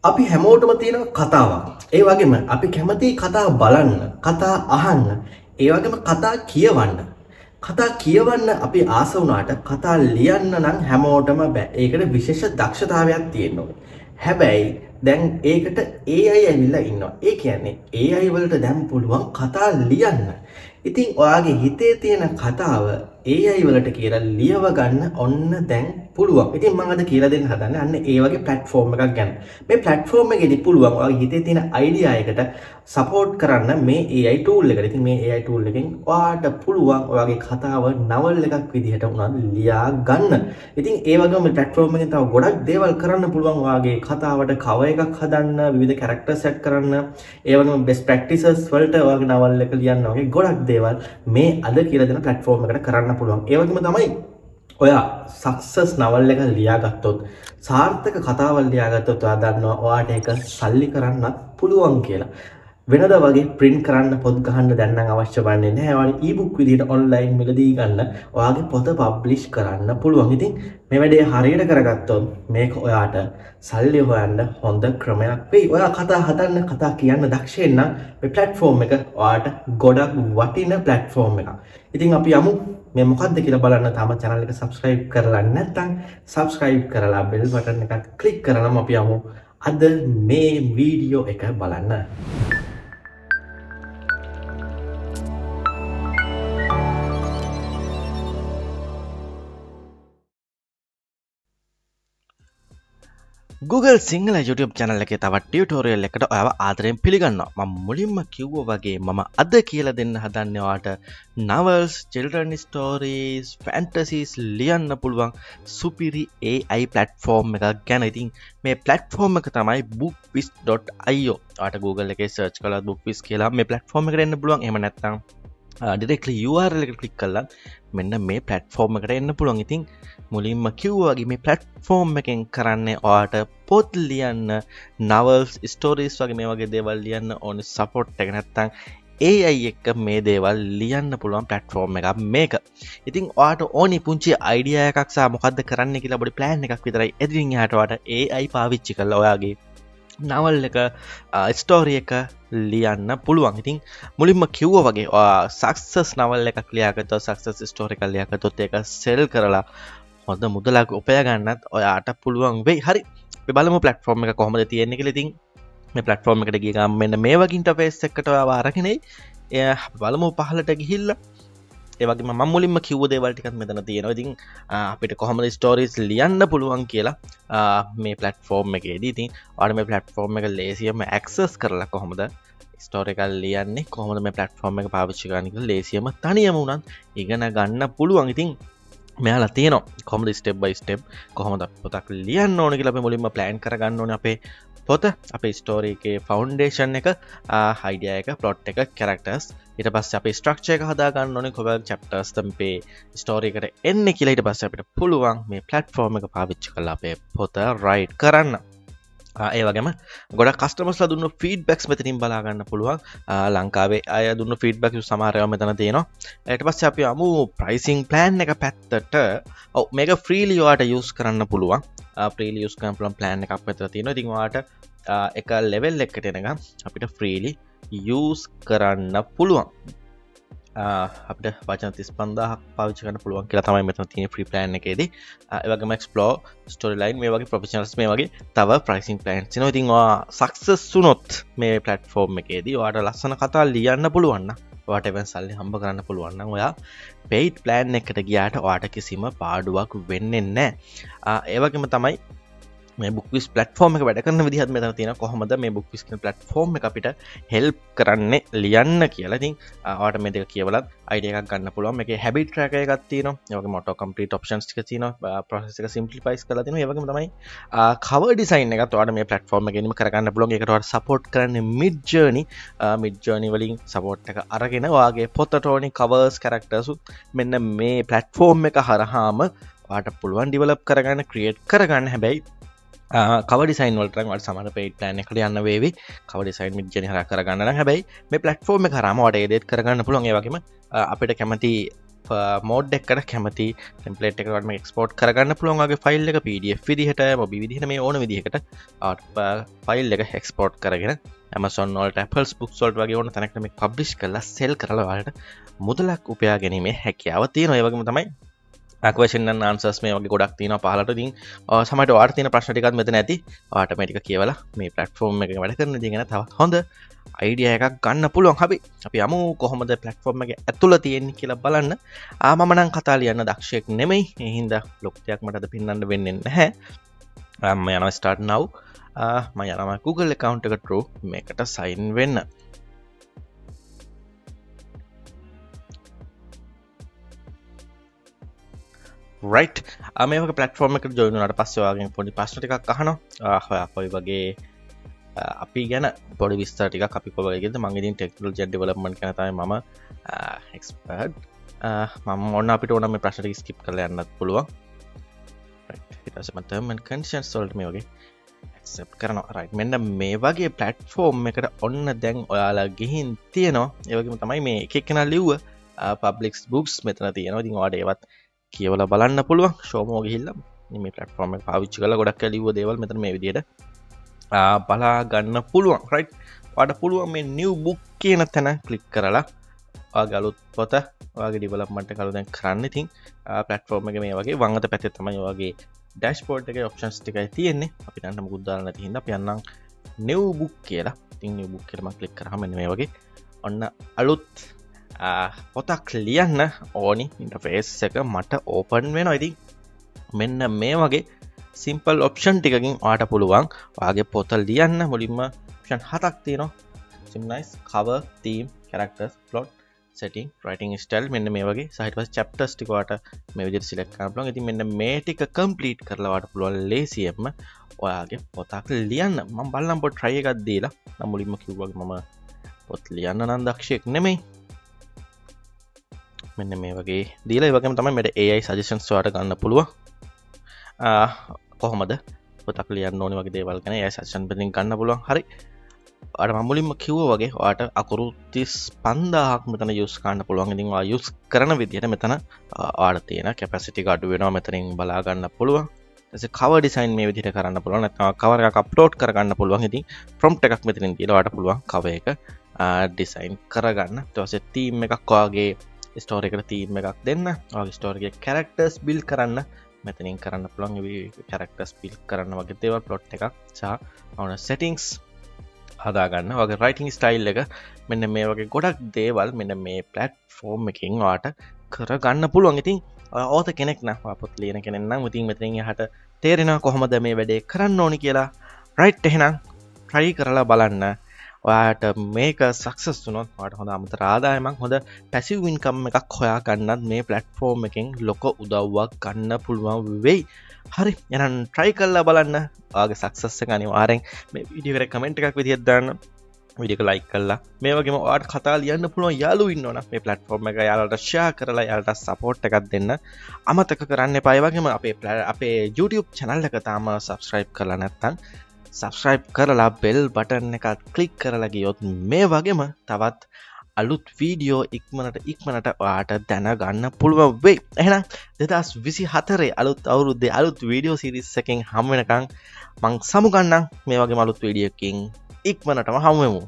අපි හැමෝටම තියෙන කතාවක්. ඒ වගේම අපි කැමති කතා බලන්න, කතා අහන්න, ඒ වගේම කතා කියවන්න. කතා කියවන්න අපි ආස වුණාට කතා ලියන්න නම් හැමෝටම බෑ. ඒකට විශේෂ දක්ෂතාවයක් තියෙන්න ඕනේ. හැබැයි දැන් ඒකට AI ඇවිල්ලා ඉන්නවා. ඒ කියන්නේ AI වලට දැන් පුළුවන් කතා ලියන්න. ඉතින් ඔයාගේ හිතේ තියෙන කතාව AI වලට කියලා ලියව ගන්න ඔන්න දැන් පුළුවන්. ඉතින් මම අද කියලා දෙන්න හදන්නේ අන්න ඒ වගේ platform එකක් ගැන. මේ platform එකේදී පුළුවන් ඔයාගේ හිතේ තියෙන idea එකට support කරන්න මේ AI tool එකට. ඉතින් මේ AI tool එකෙන් ඔයාට පුළුවන් ඔයාගේ කතාව novel එකක් විදිහට උනත් ලියා ගන්න. ඉතින් ඒ වගේම මේ platform එකෙන් තව ගොඩක් දේවල් කරන්න පුළුවන් ඔයාගේ කතාවට cover එකක් හදන්න, විවිධ character set කරන්න, ඒ වගේම best practices වලට ඔයාගේ novel එක ලියන්න වගේ ගොඩක් දේවල් මේ අද කියලා දෙන platform එකට කරන්න පුළුවන්. ඒ වගේම තමයි ඔයා සක්සස් නවල් එක ලියාගත්තොත්, සාර්ථක කතාවල් ලියාගත්තොත් ඔයා දන්නවා ඔයාට ඒක සල්ලි කරන්නත් පුළුවන් කියලා. වෙනද වගේ print කරන්න පොත් ගහන්න දැන් නම් අවශ්‍ය වන්නේ නැහැ. ඔයාලා e-book විදිහට online මිලදී ගන්න ඔයාගේ පොත publish කරන්න පුළුවන්. ඉතින් මේ වැඩේ හරියට කරගත්තොත් මේක ඔයාට සල්ලි හොයන්න හොඳ ක්‍රමයක් වෙයි. ඔයා කතා හදන්න, කතා කියන්න දක්ෂ වෙන්න මේ platform එක ඔයාට ගොඩක් වටින platform එකක්. ඉතින් අපි යමු මේ මොකක්ද කියලා බලන්න. තාම channel එක subscribe කරලා නැත්නම් subscribe කරලා bell button එකත් click කරලම අපි යමු අද මේ වීඩියෝ එක බලන්න. Google සිංහල YouTube channel එකේ තවත් ටියුටෝරියල් එකකට ඔයාව ආදරයෙන් පිළිගන්නවා. මම මුලින්ම කිව්වා වගේ මම අද කියලා දෙන්න හදන්නේ ඔයාට novels, children stories, fantasies ලියන්න පුළුවන් සුපිරි AI platform එකක් ගැන. ඉතින් මේ platform එක තමයි bookwiz.io. ඔයාට Google එකේ search කළා bookwiz කියලා මේ platform එකට එන්න පුළුවන්. එහෙම නැත්නම් directly URL එකට click කරලා මෙන්න මේ platform එකට එන්න පුළුවන්. ඉතින් මුලින්ම කිව්වා වගේ මේ platform එකෙන් කරන්නේ ඔයාට පොත් ලියන්න, novels, stories වගේ මේ වගේ දේවල් ලියන්න ඕනේ support එක නැත්තම් AI එක මේ දේවල් ලියන්න පුළුවන් platform එකක් මේක. ඉතින් ඔයාට ඕනි පුංචි idea එකක් සහ මොකද්ද කරන්න කියලා පොඩි plan එකක් විතරයි. එදිරින් එහාට ඔයාට AI පාවිච්චි කරලා ඔයාගේ novel එක story එක ලියන්න පුළුවන්. ඉතින් මුලින්ම කිව්වා වගේ success novel එකක් ලියාගත්තොත්, success story එකක් ලියාගත්තොත් ඒක sell කරලා හොඳ මුදලක් උපයා ගන්නත් ඔයාට පුළුවන් වෙයි. හරි. අපි බලමු platform එක කොහොමද තියෙන්නේ කියලා. ඉතින් මේ platform එකට ගිය ගමන් මෙන්න මේ වගේ interface එකකට ඔයාව අරගෙන බලමු පහළට ගිහිල්ලා. ඒ වගේම මම මුලින්ම කිව්ව දේවල් ටිකක් මෙතන තියෙනවා. ඉතින් අපිට කොහොමද stories ලියන්න පුළුවන් කියලා මේ platform එකේදී. ඉතින් ඔයාලා මේ platform එක ලේසියෙන්ම access කරලා කොහොමද story එකක් ලියන්නේ, කොහොමද මේ platform එක පාවිච්චි කරන්නේ කියලා ලේසියෙන්ම තනියම උනත් ඉගෙන ගන්න පුළුවන්. ඉතින් මෙයාලා තියෙනවා කොහොමද step by step කොහොමද පොතක් ලියන්න ඕන කියලා අපි මුලින්ම plan කරගන්න ඕනේ අපේ පොත, අපේ story එකේ foundation එක, idea එක, plot එක, characters. ඊට පස්සේ අපේ structure එක හදා ගන්න ඕනේ. කොහොමද chapters තමයි story එකට එන්නේ කියලා. ඊට පස්සේ අපිට පුළුවන් මේ platform එක පාවිච්චි කරලා අපේ පොත write කරන්න. ඒ වගේම ගොඩක් කස්ටමර්ස්ලා දුන්න ෆීඩ්බැක්ස් මෙතනින් බලා ගන්න පුළුවන්. ලංකාවේ අය දුන්න ෆීඩ්බැක් සමහර ඒවා මෙතන තියෙනවා. ඊට පස්සේ අපි යමු ප්‍රයිසිං ප්ලෑන් එක පැත්තට. ඔව් මේක ෆ්‍රීලි ඔයාට යූස් කරන්න පුළුවන්. ෆ්‍රීලි යූස් කරන්න පුළුවන් ප්ලෑන් එකක් මෙතන තියෙනවා. ඉතින් ඔයාට එක ලෙවල් එකකට එනකම් අපිට ෆ්‍රීලි යූස් කරන්න පුළුවන්. අපිට වචන 35000ක් පාවිච්චි කරන්න පුළුවන් කියලා තමයි මෙතන තියෙන ෆ්‍රී ප්ලෑන් එකේදී. ඒ වගේම එක්ස්ප්ලෝර්, ස්ටෝරි ලයින් මේ වගේ ප්‍රොෆෙෂනල්ස් මේ වගේ තව ප්‍රයිසිං ප්ලෑන්ස් තියෙනවා. ඉතින් ඔයා සක්සස් වුණොත් මේ ප්ලැට්ෆෝම් එකේදී ඔයාට ලස්සන කතා ලියන්න පුළුවන් නම්, ඔයාට එවන් සල්ලි හම්බ කරන්න පුළුවන් නම් ඔයා paid plan එකට ගියාට ඔයාට කිසිම පාඩුවක් වෙන්නේ නැහැ. ඒ වගේම තමයි මේ bookwiz platform එක වැඩ කරන විදිහත් මෙතන තියෙනවා. කොහොමද මේ bookwiz කියන platform එක අපිට help කරන්නේ ලියන්න කියලා. ඉතින් ඔයාලට මේ දෙක කියවලත් idea එකක් ගන්න පුළුවන්. මේකේ habit tracker එකක් තියෙනවා. ඒ වගේම auto complete options ටික තියෙනවා. process එක simplifies කරලා තියෙනවා. ඒ වගේම තමයි cover design එකත් ඔයාලට මේ platform එකේදීම කරගන්න පුළුවන්. ඒකට ඔයාලට support කරන්නේ midjourney. midjourney වලින් support එක අරගෙන ඔයාගේ පොතට ඕනි covers, characters මෙන්න මේ platform එක හරහාම ඔයාලට පුළුවන් develop කරගන්න, create කරගන්න. හැබැයි cover design වලට නම් ඔයාලට සමහර paid plan එකකට යන්න වේවි. cover design midjourney හරහා කරගන්න නම්. හැබැයි මේ platform එක හරහාම ඔයාලට ඒ දේත් කරගන්න පුළුවන්. ඒ වගේම අපිට කැමති මෝඩ් එකට කැමති ටෙම්පලේට් එකකට මේ එක්ස්පෝර්ට් කරගන්න පුළුවන් වගේ ෆයිල් එක PDF විදිහට මොබි විදිහට මේ ඕන විදිහකට ෆයිල් එක එක්ස්පෝර්ට් කරගෙන Amazon වලට Apple's books වලට වගේ ඕන තැනකට මේ පබ්ලිෂ් කරලා සෙල් කරලා වලට මුදලක් උපයා ගැනීමේ හැකියාව තියෙනවා. ඒ වගේම තමයි question and answers මේ වගේ ගොඩක් තියෙනවා පහලට. ඉතින් සමහරට ඔයාලට තියෙන ප්‍රශ්න ටිකක් මෙතන ඇති. ඔයාලට මේ ටික කියවලා මේ platform එකක වැඩ කරන දේ ගැන තවත් හොඳ idea එකක් ගන්න පුළුවන්. අපි යමු කොහොමද platform එකේ ඇතුළේ තියෙන්නේ කියලා බලන්න. මම නම් කතා ලියන්න දක්ෂයෙක් නෙමෙයි. ඒ හින්දා ලොකු දෙයක් මට අද පින්නන්න වෙන්නේ නැහැ. මම යනවා start now. මම යනවා Google account එක through මේකට sign වෙන්න. right මේ වගේ platform එකට join වුණාට පස්සේ ඔයාගෙන් පොඩි ප්‍රශ්න ටිකක් අහනවා. ඔයා කොයි වගේ අපි ගැන පොඩි විස්තර ටිකක් අපි කොයි වගේද මම ඉතින් technology and development ගැන තමයි මම expert. මම ඕන අපිට ඕන මේ ප්‍රශ්න ටික skip කරලා යන්නත් පුළුවන්. right ඊට පස්සේ මම term and conditions වලට මේ වගේ accept කරනවා. right මෙන්න මේ වගේ platform එකට ඔන්න දැන් ඔයාලා ගිහින් තියෙනවා. ඒ වගේම තමයි මේ එක එකනා ලිව්ව public books මෙතන තියෙනවා. ඉතින් ඔයාලට ඒවත් කියවලා බලන්න පුළුවන්. ෂෝමෝ ගිහිල්ලා මේ platform එක පාවිච්චි කරලා ගොඩක් ලිව්ව දේවල් මෙතන මේ විදිහට බලා ගන්න පුළුවන්. right ඔයාලට පුළුවන් මේ new book කියන තැන ක්ලික් කරලා ඔයාගේ අලුත් පොත ඔයාගේ development එක අලුතෙන් දැන් කරන්න. ඉතින් platform එකේ මේ වගේ වම් අත පැත්තේ තමයි ඔයාගේ dashboard එකේ options ටිකයි තියෙන්නේ. අපි දැන් මොකුත් දාලා නැති හින්දා අපි යන්නම් new book කියලා. ඉතින් new book කියලා මම ක්ලික් කරාම මෙන්න මේ වගේ ඔන්න අලුත් පොතක් ලියන්න ඕනි ඉන්ටර්ෆේස් එක මට ඕපන් වෙනවා. ඉතින් මෙන්න මේ වගේ සිම්පල් ඔප්ෂන් ටිකකින් ඔයාට පුළුවන් ඔයාගේ පොත ලියන්න. මුලින්ම ඔප්ෂන් 7ක් තියෙනවා. nice cover, theme, characters, plot, setting, writing style මෙන්න මේ වගේ. ඊට පස්සේ chapters ටික ඔයාට මේ විදිහට select කරන්න පුළුවන්. ඉතින් මෙන්න මේ ටික complete කරලා ඔයාට පුළුවන් ලේසියෙන්ම ඔයාගේ පොතක් ලියන්න. මම බලන්න පොඩි try එකක් දීලා. මම මුලින්ම කිව්වා මම පොත් ලියන්න නම් දක්ෂයෙක් නෙමෙයි. මෙන්න මේ වගේ දීලා ඒ වගේම තමයි මට AI suggestions ඔයාලට ගන්න පුළුවන්. කොහොමද පොතක් ලියන්න ඕනේ වගේ දේවල් ගැන AI suggestion වලින් ගන්න පුළුවන්. හරි. ඔයාලට මම මුලින්ම කිව්වා වගේ ඔයාලට අකුරු 35000ක් මෙතන use කරන්න පුළුවන්. ඉතින් ඔයා use කරන විදිහට මෙතන ඔයාලට තියෙන capacity එක අඩු වෙනවා. මෙතනින් බලා ගන්න පුළුවන්. ඊට cover design මේ විදිහට කරන්න පුළුවන්. නැත්නම් cover එකක් upload කරගන්න පුළුවන්. ඉතින් prompt එකක් මෙතනින් දීලා ඔයාලට පුළුවන් cover එක design කරගන්න. ඊට පස්සේ theme එකක් ඔයාගේ ස්ටෝරි එකට තීම් එකක් දෙන්න. ඔයාගේ ස්ටෝරි එකේ characters build කරන්න මෙතනින් කරන්න පුළුවන්. ඒ characters build කරන්න වගේ දේවල් plot එකක් සහ ඕන settings හදා ගන්න. ඔයාගේ writing style එක මෙන්න මේ වගේ ගොඩක් දේවල් මෙන්න මේ platform එකෙන් ඔයාට කරගන්න පුළුවන්. ඉතින් ඔයාත කෙනෙක් නම් ඔයා පොත් ලියන කෙනෙක් නම් ඉතින් මෙතනින් එහාට තේරෙනවා කොහොමද මේ වැඩේ කරන්න ඕනි කියලා. right එහෙනම් try කරලා බලන්න. ඔයාට මේක සක්සස් වුණොත් ඔයාට හොඳ අමතර ආදායමක් හොඳ පැසිව් ඉන්කම් එකක් හොයා ගන්නත් මේ platform එකෙන් ලොකු උදව්වක් ගන්න පුළුවන් වෙයි. හරි එහෙනම් try කරලා බලන්න. ඔයාගේ සක්සස් එක අනිවාර්යෙන් මේ වීඩියෝ එකට කමෙන්ට් එකක් විදිහට දාන්න. වීඩියෝ එක like කරලා මේ වගේම ඔයාට කතා ලියන්න පුළුවන් යාළුවෝ ඉන්නවනම් මේ platform එක යාළුවන්ට share කරලා යාළුවන්ට support එකක් දෙන්න අමතක කරන්න එපා. ඒ වගේම අපේ YouTube channel එක තාම subscribe කරලා නැත්නම් subscribe කරලා bell button එක click කරලා ගියොත් මේ වගේම තවත් අලුත් වීඩියෝ ඉක්මනට ඔයාට දැනගන්න පුළුවන් වෙයි. එහෙනම් 2024 අලුත් අවුරුද්දේ අලුත් වීඩියෝ series එකකින් හමු වෙනකන් මං සමුගන්නම්. මේ වගේම අලුත් වීඩියෝ එකකින් ඉක්මනටම හමු වෙමු.